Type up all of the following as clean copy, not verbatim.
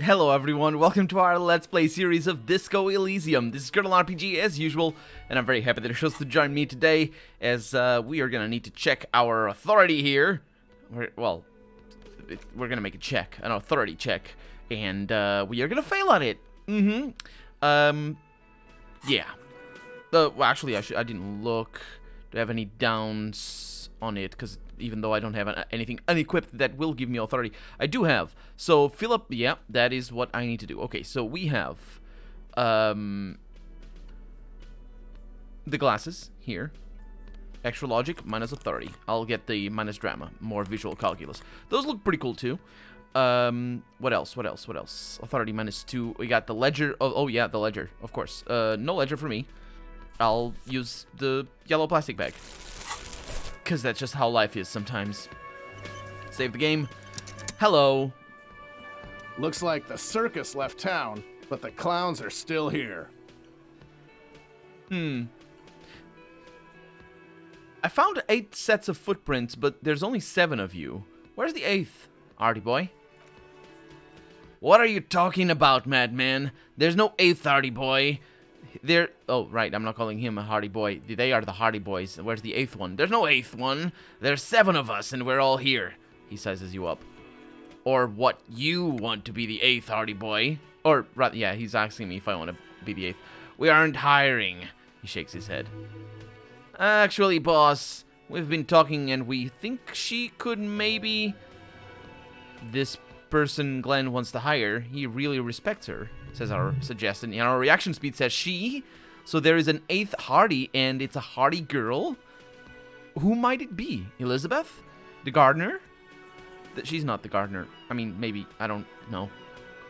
Hello everyone, welcome to our Let's Play series of Disco Elysium. This is Colonel RPG as usual, and I'm very happy that you're chose to join me today, as we are gonna need to check our authority here. We're gonna make a check, an authority check, and we are gonna fail at it. Yeah. Well, actually, I didn't look. Do I have any downs on it? Because even though I don't have anything unequipped that will give me authority, I do have. So fill up. Yeah, that is what I need to do. Okay, so we have the glasses here. Extra logic minus authority. I'll get the minus drama, more visual calculus. Those look pretty cool too. What else? What else? What else? Authority minus 2. We got the ledger. Oh yeah, the ledger, of course. No ledger for me. I'll use the yellow plastic bag, because that's just how life is sometimes. Save the game. Hello. Looks like the circus left town, but the clowns are still here. I found 8 sets of footprints, but there's only 7 of you. Where's the 8th, Artie boy? What are you talking about, madman? There's no 8th, Artie boy. Oh, right, I'm not calling him a Hardy Boy. They are the Hardy Boys. Where's the 8th one? There's no 8th one. There's 7 of us, and we're all here. He sizes you up. Or what, you want to be the 8th Hardy Boy? Or, rather, yeah, he's asking me if I want to be the 8th. We aren't hiring. He shakes his head. Actually, boss, we've been talking, and we think she could maybe... This person Glenn wants to hire, he really respects her, says our suggestion. And our reaction speed says she. So there is an 8th Hardy, and it's a Hardy girl. Who might it be? Elizabeth? The gardener? She's not the gardener. I mean, maybe. I don't know.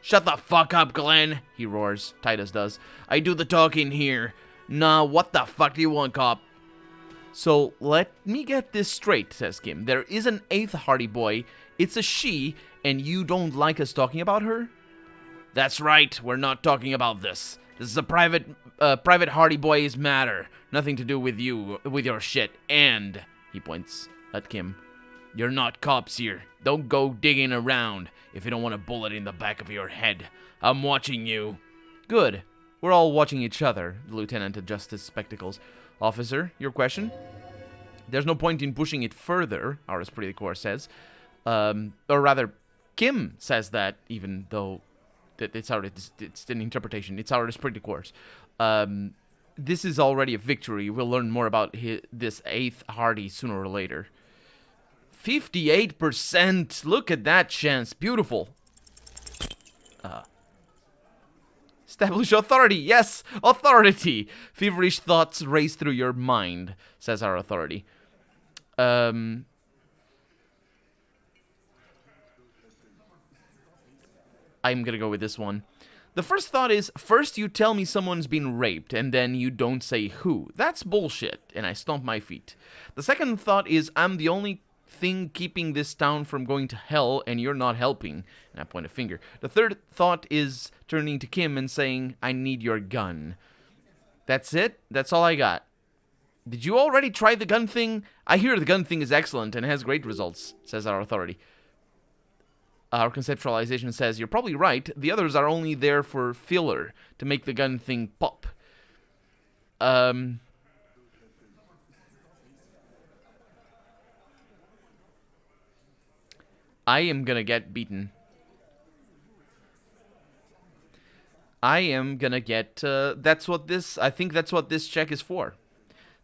Shut the fuck up, Glenn, he roars. Titus does. I do the talking here. Nah, what the fuck do you want, cop? So let me get this straight, says Kim. There is an 8th Hardy boy. It's a she, and you don't like us talking about her? That's right, we're not talking about this. This is a private Hardy Boys matter. Nothing to do with you, with your shit. And, he points at Kim, you're not cops here. Don't go digging around if you don't want a bullet in the back of your head. I'm watching you. Good. We're all watching each other, the lieutenant adjusts his spectacles. Officer, your question? There's no point in pushing it further, our esprit de corps says. Or rather, Kim says that, even though it's an interpretation. It's our esprit de corps. This is already a victory. We'll learn more about this 8th Hardy sooner or later. 58%! Look at that chance. Beautiful. Establish authority. Yes, authority. Feverish thoughts race through your mind, says our authority. I'm gonna go with this one. The first thought is, first you tell me someone's been raped, and then you don't say who. That's bullshit, and I stomp my feet. The second thought is, I'm the only thing keeping this town from going to hell, and you're not helping. And I point a finger. The third thought is turning to Kim and saying, I need your gun. That's it? That's all I got. Did you already try the gun thing? I hear the gun thing is excellent and has great results, says our authority. Our conceptualization says, you're probably right. The others are only there for filler, to make the gun thing pop. I am gonna get beaten. I am gonna get, I think that's what this check is for.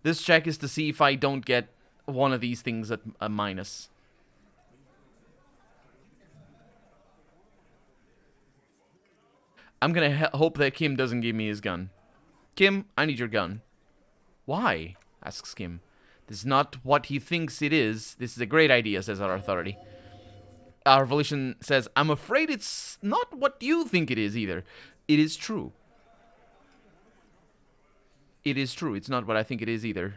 This check is to see if I don't get one of these things at a minus. I'm gonna hope that Kim doesn't give me his gun. Kim, I need your gun. Why? Asks Kim. This is not what he thinks it is. This is a great idea, says our authority. Our volition says, I'm afraid it's not what you think it is either. It is true. It is true. It's not what I think it is either.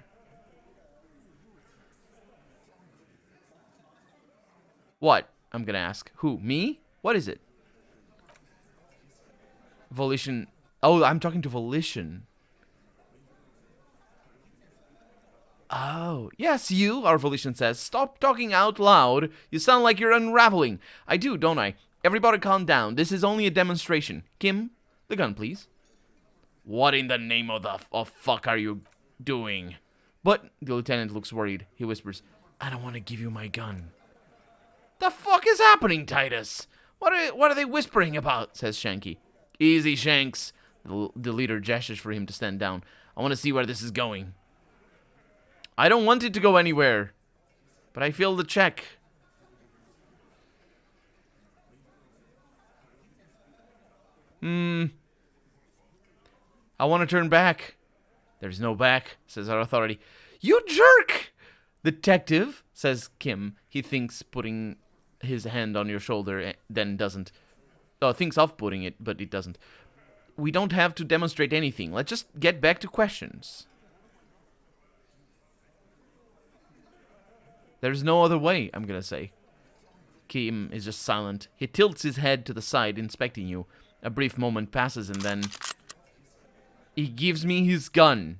What? I'm gonna ask. Who? Me? What is it? Volition. Oh, I'm talking to Volition. Oh, yes, you, our volition says. Stop talking out loud. You sound like you're unraveling. I do, don't I? Everybody calm down. This is only a demonstration. Kim, the gun, please. What in the name of the fuck are you doing? But the lieutenant looks worried. He whispers, I don't want to give you my gun. The fuck is happening, Titus? What are they whispering about? Says Shanky. Easy, Shanks. The leader gestures for him to stand down. I want to see where this is going. I don't want it to go anywhere. But I feel the check. I want to turn back. There's no back, says our authority. You jerk! Detective, says Kim. He thinks putting his hand on your shoulder, then doesn't. Oh, thinks of putting it, but it doesn't. We don't have to demonstrate anything. Let's just get back to questions. There's no other way, I'm gonna say. Kim is just silent. He tilts his head to the side, inspecting you. A brief moment passes, and then he gives me his gun.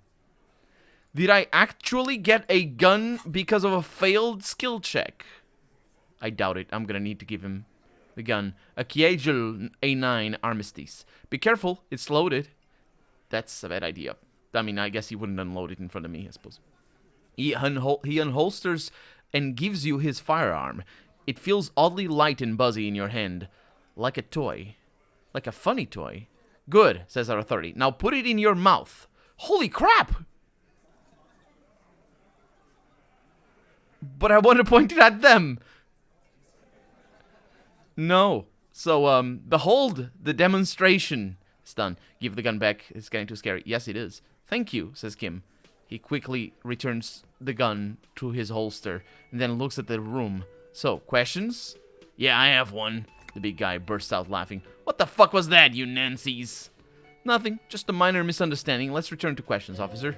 Did I actually get a gun because of a failed skill check? I doubt it. I'm gonna need to give him the gun. A Kiegel A9 Armistice. Be careful, it's loaded. That's a bad idea. I mean, I guess he wouldn't unload it in front of me, I suppose. He unholsters and gives you his firearm. It feels oddly light and buzzy in your hand. Like a toy. Like a funny toy. Good, says our authority. Now put it in your mouth. Holy crap! But I want to point it at them. No. So, behold, the demonstration is done. Give the gun back. It's getting too scary. Yes, it is. Thank you, says Kim. He quickly returns the gun to his holster and then looks at the room. So, questions? Yeah, I have one. The big guy bursts out laughing. What the fuck was that, you Nancy's? Nothing. Just a minor misunderstanding. Let's return to questions, officer.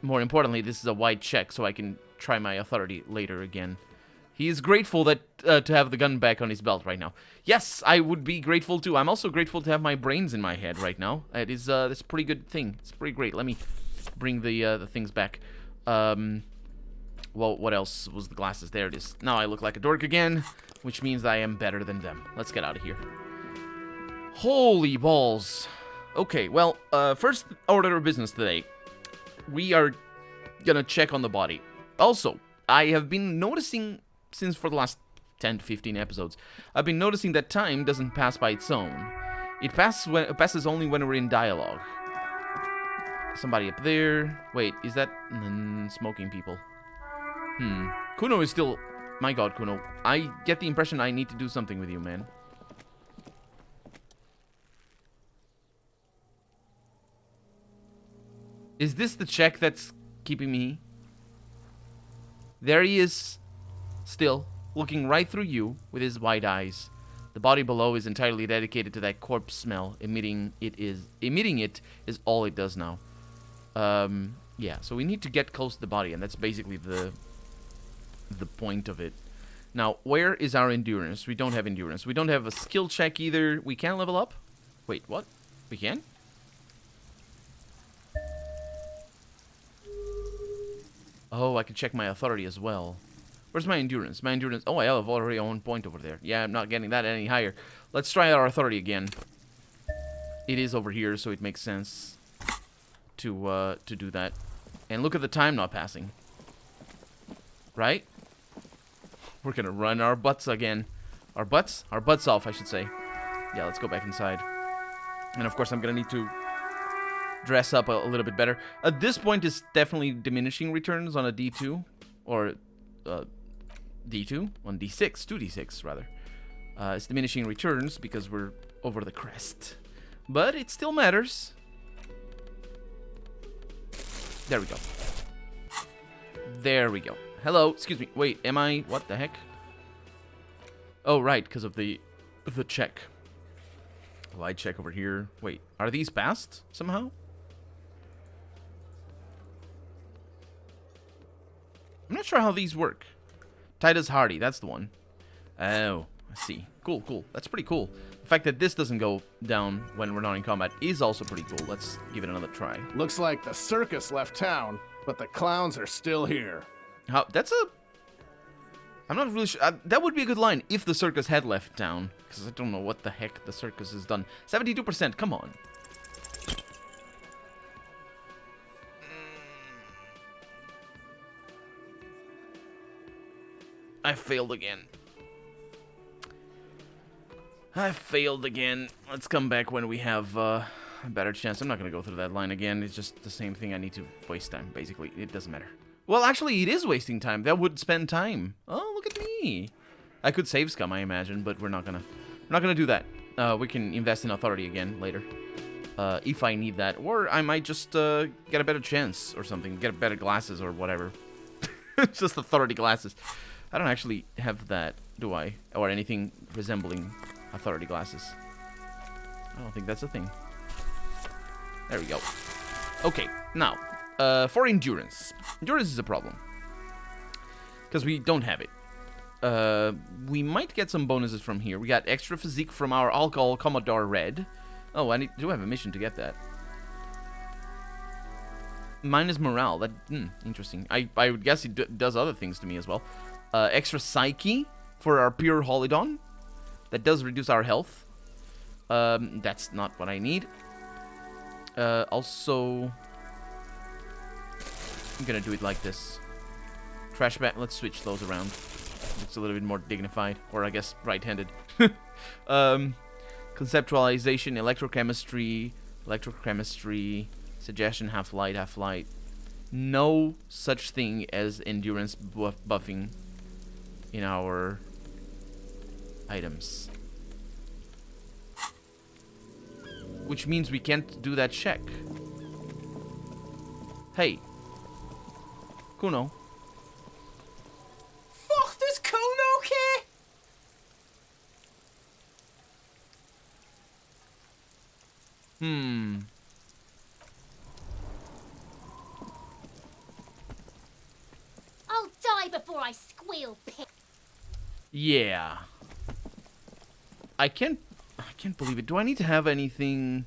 More importantly, this is a wide check, so I can try my authority later again. He is grateful that to have the gun back on his belt right now. Yes, I would be grateful too. I'm also grateful to have my brains in my head right now. It is that's a pretty good thing. It's pretty great. Let me bring the things back. Well, what else was the glasses? There it is. Now I look like a dork again, which means I am better than them. Let's get out of here. Holy balls. Okay, well, first order of business today. We are gonna check on the body. Also, I have been noticing, since for the last 10 to 15 episodes, I've been noticing that time doesn't pass by its own. It passes only when we're in dialogue. Somebody up there. Wait, is that smoking people? Kuno is still... My god, Kuno. I get the impression I need to do something with you, man. Is this the check that's keeping me? There he is, still, looking right through you with his wide eyes. The body below is entirely dedicated to that corpse smell. Emitting it is all it does now. Yeah, so we need to get close to the body, and that's basically the point of it. Now, where is our endurance? We don't have endurance. We don't have a skill check either. We can level up? Wait, what? We can? Oh, I can check my authority as well. Where's my endurance? My endurance... Oh, I have already on point over there. Yeah, I'm not getting that any higher. Let's try our authority again. It is over here, so it makes sense to do that. And look at the time not passing. Right? We're gonna run our butts again. Our butts? Our butts off, I should say. Yeah, let's go back inside. And of course, I'm gonna need to dress up a little bit better. At this point, it's definitely diminishing returns on a D2. Or D2? On D6. 2D6, rather. It's diminishing returns because we're over the crest. But it still matters. There we go. There we go. Hello, excuse me. Wait, am I... What the heck? Oh, right, because of the check. Wide check over here. Wait, are these passed somehow? I'm not sure how these work. Titus Hardy, that's the one. Oh, I see. Cool, cool. That's pretty cool. The fact that this doesn't go down when we're not in combat is also pretty cool. Let's give it another try. Looks like the circus left town, but the clowns are still here. How? That's a... I'm not really sure. That would be a good line if the circus had left town. Because I don't know what the heck the circus has done. 72%, come on. I failed again. I failed again. Let's come back when we have a better chance. I'm not going to go through that line again. It's just the same thing. I need to waste time, basically. It doesn't matter. Well, actually, it is wasting time. That would spend time. Oh, look at me. I could save scum, I imagine, but we're not going to do that. We can invest in authority again later. If I need that. Or I might just get a better chance or something. Get better glasses or whatever. Just authority glasses. I don't actually have that, do I? Or anything resembling authority glasses. I don't think that's a thing. There we go. Okay, now, for endurance. Endurance is a problem. Because we don't have it. We might get some bonuses from here. We got extra physique from our alcohol Commodore Red. Oh, I do have a mission to get that. Minus morale. That interesting. I would guess it does other things to me as well. Extra psyche for our pure Holidon. That does reduce our health. That's not what I need. Also, I'm gonna do it like this. Trash bag. Let's switch those around. It's a little bit more dignified, or I guess right-handed. Conceptualization, electrochemistry, suggestion, half-light, half-light. No such thing as endurance buffing in our items. Which means we can't do that check. Hey. Kuno. Fuck, does Kuno care? I'll die before I squeal, pig. Yeah. I can't believe it. Do I need to have anything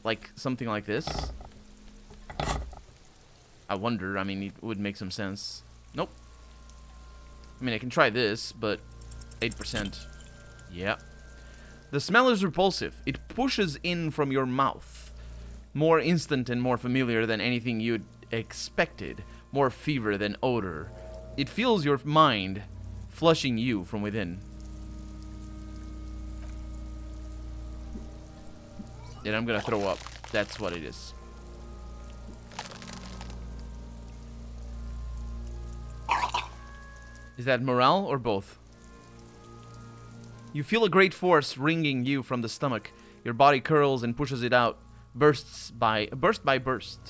like something like this? I wonder. I mean, it would make some sense. Nope. I mean, I can try this, but 8%. Yeah. The smell is repulsive. It pushes in from your mouth. More instant and more familiar than anything you'd expected. More fever than odor. It fills your mind, flushing you from within. And I'm gonna throw up. That's what it is. Is that morale or both? You feel a great force wringing you from the stomach. Your body curls and pushes it out, burst by burst,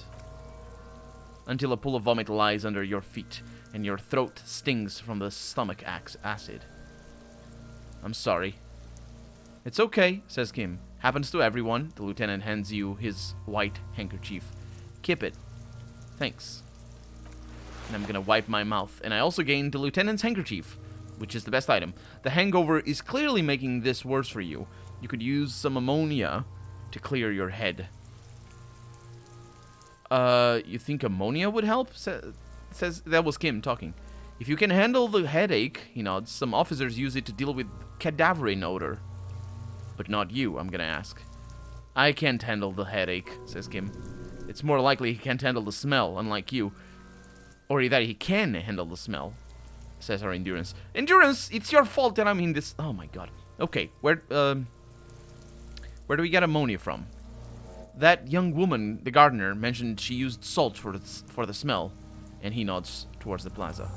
until a pool of vomit lies under your feet, and your throat stings from the stomach acid. I'm sorry. It's okay, says Kim. Happens to everyone. The lieutenant hands you his white handkerchief. Keep it. Thanks. And I'm gonna wipe my mouth. And I also gained the lieutenant's handkerchief, which is the best item. The hangover is clearly making this worse for you. You could use some ammonia to clear your head. You think ammonia would help? Says that was Kim talking. If you can handle the headache, some officers use it to deal with cadaverine odor. But not you, I'm gonna ask. I can't handle the headache, says Kim. It's more likely he can't handle the smell, unlike you. Or that he can handle the smell, says our endurance. Endurance, it's your fault that I'm in this. Oh my god. Okay, where do we get ammonia from? That young woman, the gardener, mentioned she used salt for the smell, and he nods towards the plaza.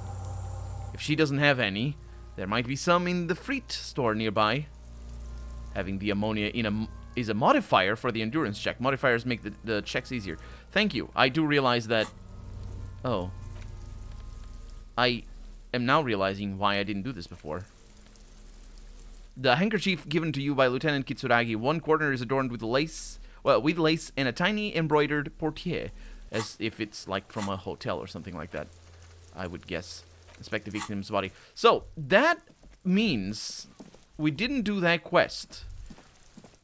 If she doesn't have any, there might be some in the Freet store nearby. Having the ammonia is a modifier for the endurance check. Modifiers make the checks easier. Thank you. I do realize that. Oh. I am now realizing why I didn't do this before. The handkerchief given to you by Lieutenant Kitsuragi, one corner is adorned with lace and a tiny embroidered portiere, as if it's like from a hotel or something like that, I would guess. Inspect the victim's body. So, that means we didn't do that quest,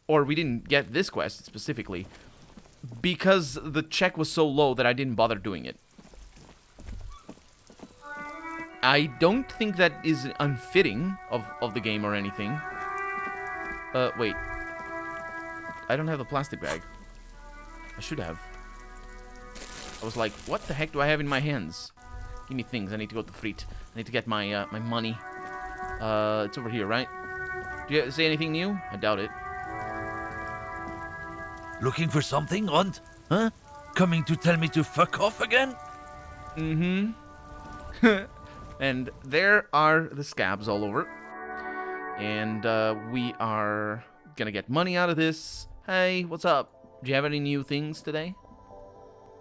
or we didn't get this quest specifically, because the check was so low that I didn't bother doing it. I don't think that is unfitting of the game or anything. Wait. I don't have a plastic bag. I should have. I was like, what the heck do I have in my hands? Give me things. I need to go to Frit. I need to get my my money. It's over here, right? Do you say anything new? I doubt it. Looking for something, Runt? Huh? Coming to tell me to fuck off again? Mm-hmm. And there are the scabs all over. And we are gonna get money out of this. Hey, what's up? Do you have any new things today?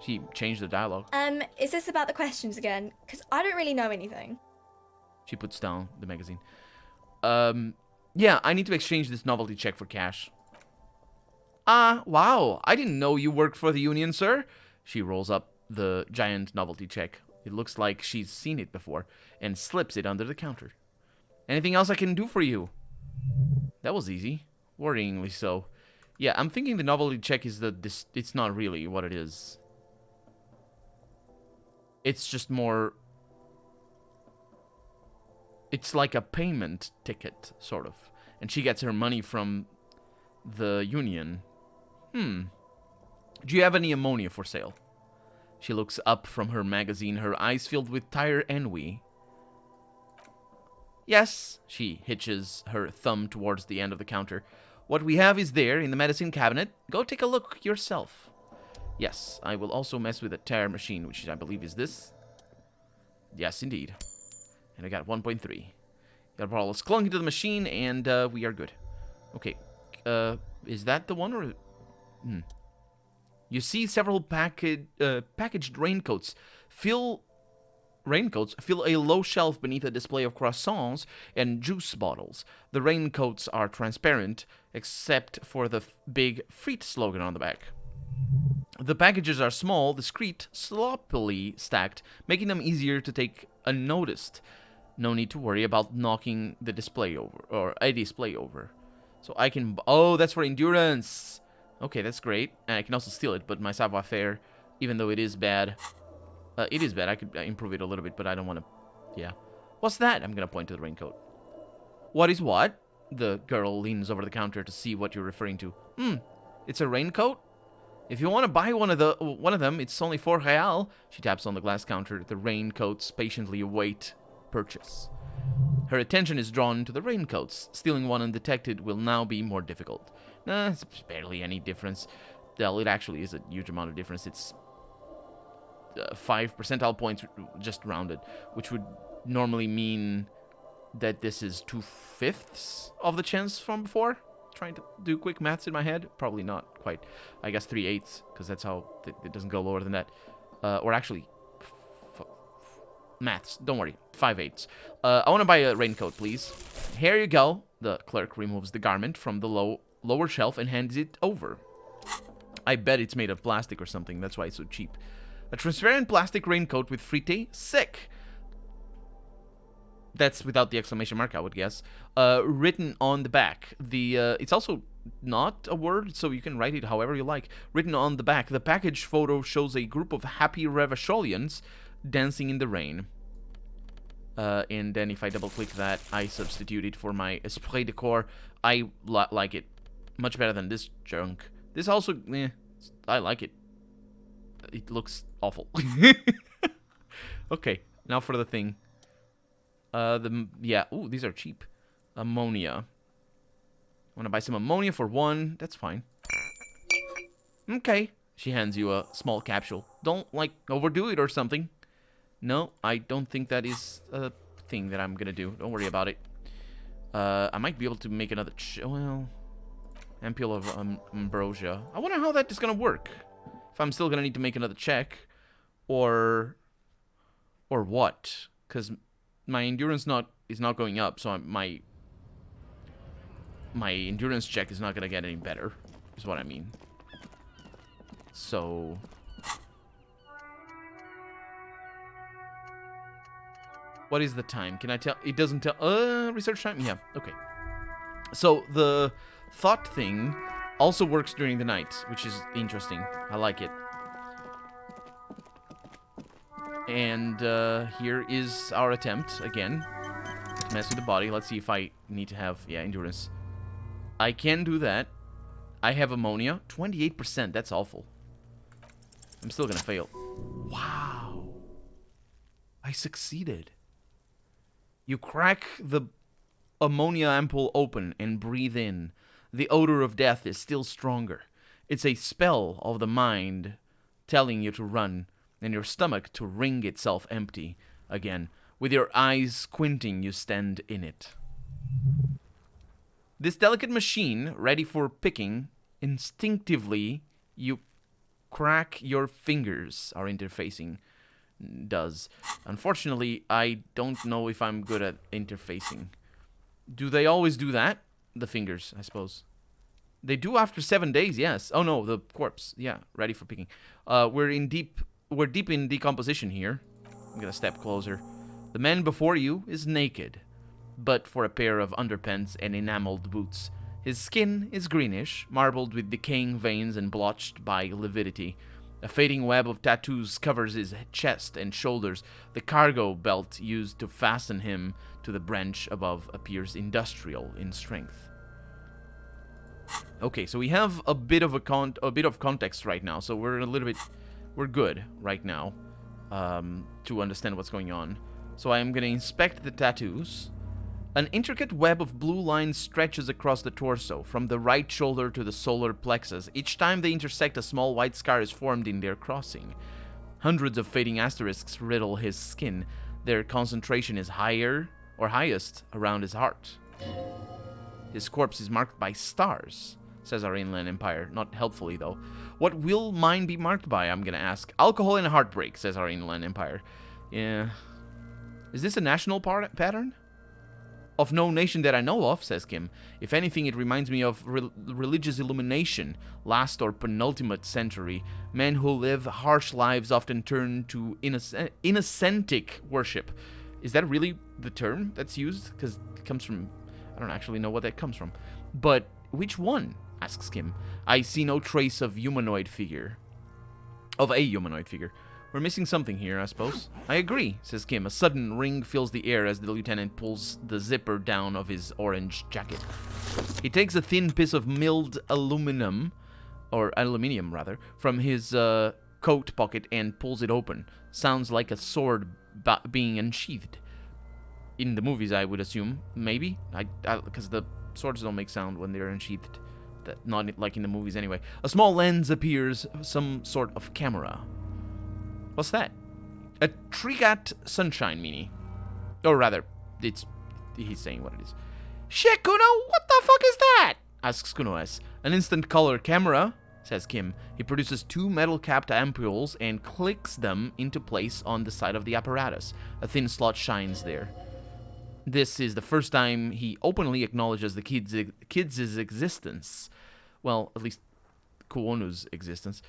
She changed the dialogue. Is this about the questions again? Because I don't really know anything. She puts down the magazine. Yeah, I need to exchange this novelty check for cash. Wow. I didn't know you worked for the Union, sir. She rolls up the giant novelty check. It looks like she's seen it before and slips it under the counter. Anything else I can do for you? That was easy. Worryingly so. Yeah, I'm thinking the novelty check is it's not really what it is. It's just more... It's like a payment ticket, sort of. And she gets her money from the Union. Do you have any ammonia for sale? She looks up from her magazine, her eyes filled with tire ennui. Yes, she hitches her thumb towards the end of the counter. What we have is there in the medicine cabinet. Go take a look yourself. Yes, I will also mess with a tire machine, which I believe is this. Yes, indeed. And I got 1.3. Got all this clunky to the machine, and we are good. Okay, is that the one, or... You see several packaged raincoats. Raincoats fill a low shelf beneath a display of croissants and juice bottles. The raincoats are transparent, except for the big Frit slogan on the back. The packages are small, discreet, sloppily stacked, making them easier to take unnoticed. No need to worry about knocking the display over, or a display over. So I can... Oh, that's for endurance! Okay, that's great. And I can also steal it, but my savoir-faire, even though it is bad... it is bad. I could improve it a little bit, but I don't want to... Yeah. What's that? I'm going to point to the raincoat. What is what? The girl leans over the counter to see what you're referring to. It's a raincoat? If you want to buy one of them, it's only 4 real. She taps on the glass counter. The raincoats patiently await purchase. Her attention is drawn to the raincoats. Stealing one undetected will now be more difficult. Nah, it's barely any difference. Well, it actually is a huge amount of difference. It's 5 percentile points just rounded, which would normally mean that this is 2/5 of the chance from before. Trying to do quick maths in my head. Probably not quite. I guess 3/8, because that's how it doesn't go lower than that. Or actually, maths. Don't worry. 5/8. I want to buy a raincoat, please. Here you go. The clerk removes the garment from the lower shelf and hands it over. I bet it's made of plastic or something. That's why it's so cheap. A transparent plastic raincoat with frite. Sick. That's without the exclamation mark, I would guess. Written on the back. It's also not a word, so you can write it however you like. Written on the back. The package photo shows a group of happy Revacholians dancing in the rain. And then if I double-click that, I substitute it for my Esprit de Corps. I like it much better than this junk. This also, I like it. It looks awful. Okay, now for the thing. Ooh, these are cheap. Ammonia. I want to buy some ammonia for 1. That's fine. Okay. She hands you a small capsule. Don't, overdo it or something. No, I don't think that is a thing that I'm gonna do. Don't worry about it. I might be able to make another... ampule of ambrosia. I wonder how that is gonna work. If I'm still gonna need to make another check. Or what? Because... my endurance is not going up, so my endurance check is not gonna get any better, is what I mean. So what is the time? Can I tell? It doesn't tell. Research time? Yeah, okay. So the thought thing also works during the night, which is interesting. I like it. And here is our attempt again to mess with the body. Let's see if I need to have, yeah, endurance. I can do that. I have ammonia. 28%, that's awful. I'm still gonna fail. Wow. I succeeded. You crack the ammonia ampoule open and breathe in. The odor of death is still stronger. It's a spell of the mind telling you to run, and your stomach to wring itself empty again. With your eyes squinting, you stand in it. This delicate machine, ready for picking, instinctively you crack your fingers. Our interfacing does. Unfortunately, I don't know if I'm good at interfacing. Do they always do that? The fingers, I suppose. They do after 7 days, yes. Oh no, the corpse. Yeah, ready for picking. We're deep in decomposition here. I'm gonna step closer. The man before you is naked, but for a pair of underpants and enameled boots. His skin is greenish, marbled with decaying veins and blotched by lividity. A fading web of tattoos covers his chest and shoulders. The cargo belt used to fasten him to the branch above appears industrial in strength. Okay, so we have a bit of context right now, so we're good right now to understand what's going on. So I am going to inspect the tattoos. An intricate web of blue lines stretches across the torso, from the right shoulder to the solar plexus. Each time they intersect, a small white scar is formed in their crossing. Hundreds of fading asterisks riddle his skin. Their concentration is higher, or highest, around his heart. His corpse is marked by stars, says our inland empire. Not helpfully, though. What will mine be marked by, I'm gonna ask. Alcohol and heartbreak, says our inland empire. Yeah. Is this a national pattern? Of no nation that I know of, says Kim. If anything, it reminds me of religious illumination, last or penultimate century. Men who live harsh lives often turn to innocentic worship. Is that really the term that's used? Because it comes from... I don't actually know what that comes from. But which one? Asks Kim. I see no trace of humanoid figure. Of a humanoid figure. We're missing something here, I suppose. I agree, says Kim. A sudden ring fills the air as the lieutenant pulls the zipper down of his orange jacket. He takes a thin piece of milled aluminium, from his coat pocket and pulls it open. Sounds like a sword being unsheathed. In the movies, I would assume. Maybe? Because the swords don't make sound when they're unsheathed. Not like in the movies anyway. A small lens appears, some sort of camera. What's that? A Trigat Sunshine Mini. Or rather, he's saying what it is. Shit, Kuno, what the fuck is that? Asks Kuno-S. An instant color camera, says Kim. He produces 2 metal-capped ampoules and clicks them into place on the side of the apparatus. A thin slot shines there. This is the first time he openly acknowledges the kids' existence. Well, at least Kuonu's existence.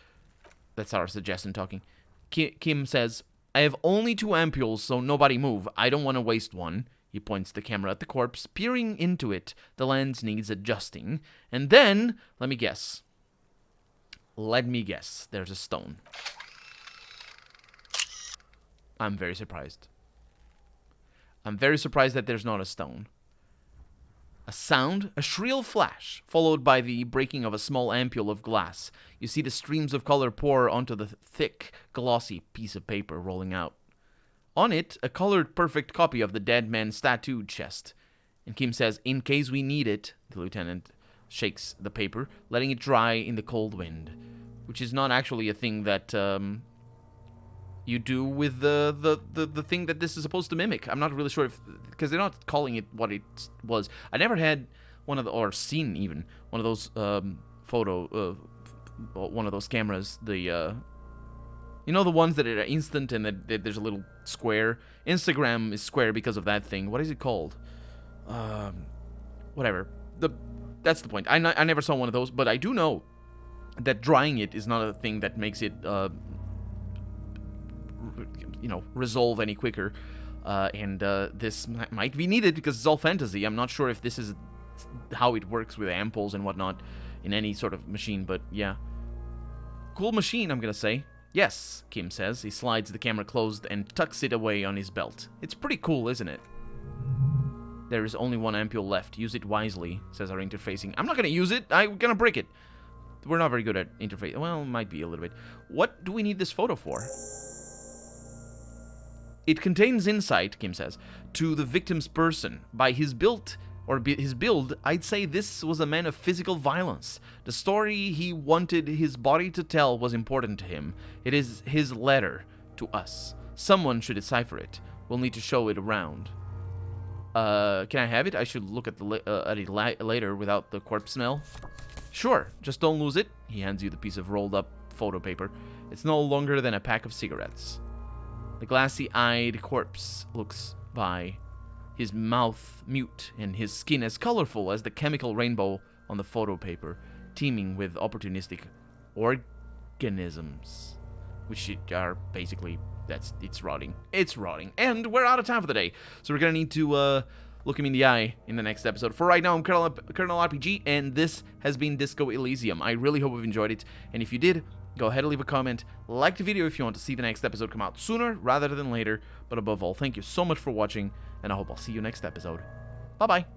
That's our suggestion talking. Kim says, I have only 2 ampoules, so nobody move. I don't want to waste one. He points the camera at the corpse, peering into it. The lens needs adjusting. And then, let me guess. There's a stone. I'm very surprised. I'm very surprised that there's not a stone. A sound, a shrill flash, followed by the breaking of a small ampoule of glass. You see the streams of color pour onto the thick, glossy piece of paper rolling out. On it, a colored perfect copy of the dead man's tattooed chest. And Kim says, in case we need it, the lieutenant shakes the paper, letting it dry in the cold wind. Which is not actually a thing that you do with the thing that this is supposed to mimic. I'm not really sure if... Because they're not calling it what it was. I never had one of the... Or seen even one of those one of those cameras. The... you know the ones that are instant and that there's a little square? Instagram is square because of that thing. What is it called? Whatever. That's the point. I never saw one of those, but I do know that drying it is not a thing that makes it... resolve any quicker, and this might be needed because it's all fantasy. I'm not sure if this is how it works with ampoules and whatnot in any sort of machine, but yeah. Cool machine, I'm gonna say. Yes, Kim says. He slides the camera closed and tucks it away on his belt. It's pretty cool, isn't it? There is only one ampule left. Use it wisely, says our interfacing. I'm not gonna use it. I'm gonna break it. We're not very good at interface. Well, might be a little bit. What do we need this photo for? It contains insight, Kim says, to the victim's person. By his build, I'd say this was a man of physical violence. The story he wanted his body to tell was important to him. It is his letter to us. Someone should decipher it. We'll need to show it around. Can I have it? I should look at it later without the corpse smell. Sure, just don't lose it. He hands you the piece of rolled up photo paper. It's no longer than a pack of cigarettes. The glassy-eyed corpse looks by, his mouth mute and his skin as colorful as the chemical rainbow on the photo paper, teeming with opportunistic organisms, which are basically, it's rotting. It's rotting. And we're out of time for the day, so we're gonna need to look him in the eye in the next episode. For right now, I'm Colonel RPG, and this has been Disco Elysium. I really hope you've enjoyed it, and if you did, go ahead and leave a comment, like the video if you want to see the next episode come out sooner rather than later, but above all, thank you so much for watching, and I hope I'll see you next episode. Bye-bye.